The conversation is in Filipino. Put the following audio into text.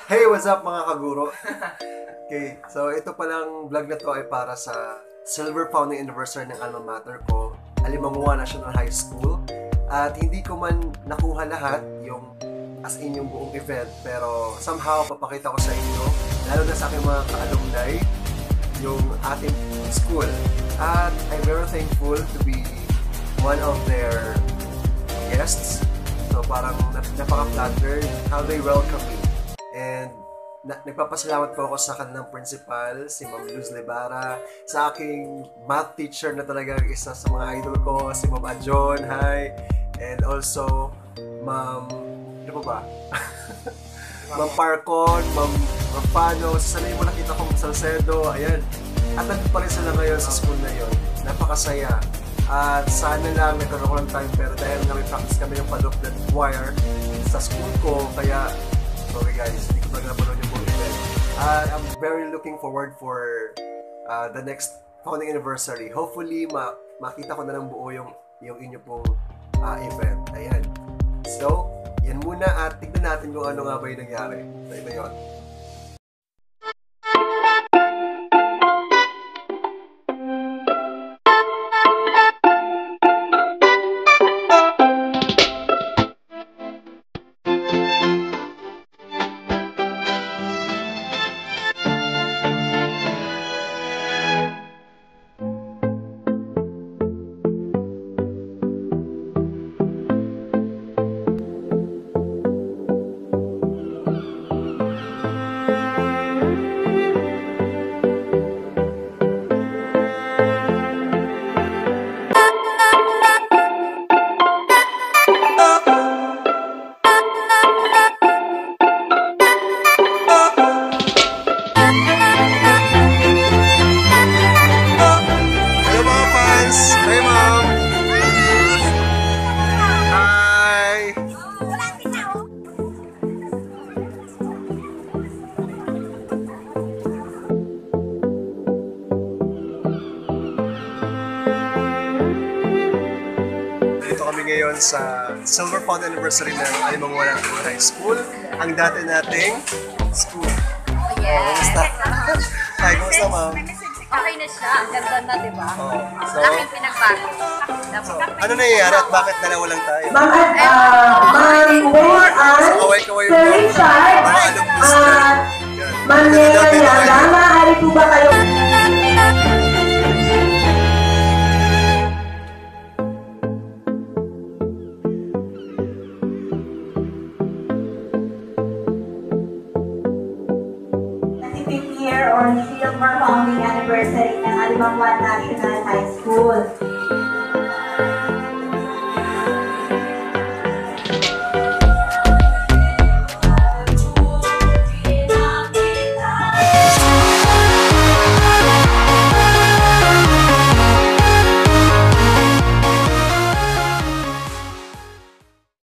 Hey, what's up mga kaguro? Okay, so ito palang vlog na to ay para sa Silver Founding Anniversary ng alma mater ko, Alimanguwa National High School. At hindi ko man nakuha lahat yung as in yung buong event, pero somehow papakita ko sa inyo, lalo na sa aking mga ka-alumni, yung ating school. At I'm very thankful to be one of their guests. So parang napaka-flattered how they welcome me. And nagpapasalamat po ako sa kanilang principal, si Ma'am Luz Lebara, sa aking math teacher na talagang isa sa mga idol ko, si Ma'am Ajon, hi! And also, Ma'am, ano pa ba? Ma'am Parcon, Ma'am Pano, sanay mo nakita kong Salcedo, ayan. At nandun pa rin sila ngayon sa school na yon. Napakasaya. At sana lang nagkaroon ko ng time, pero dahil nami-practice kami ng Paduklan Choir sa school ko, kaya sorry guys, hindi ko talaga napanood yung buong event. I'm very looking forward for the next founding anniversary. Hopefully, makita ko na ng buo yung inyo pong event. Ayan. So, yan muna at tignan natin kung ano nga ba yung nangyari. So, ito yun. Ngayon sa Silver Founding Anniversary ng Alimanguwa National High School, ang dati nating school. Yes. Kumusta? Hi, kumusta ma'am? Okay na siya. Ang ganda na, di ba? So, Laking pinagbago. ano nangyayari at bakit dalawa lang tayo? Ma'am Moore So, kaway-kaway Sir Richard, mga alumnus na. Yan. Ma'am Nena Lama, maaari po ba kayo? Or Silver Founding Anniversary ng Alimanguwa National High School.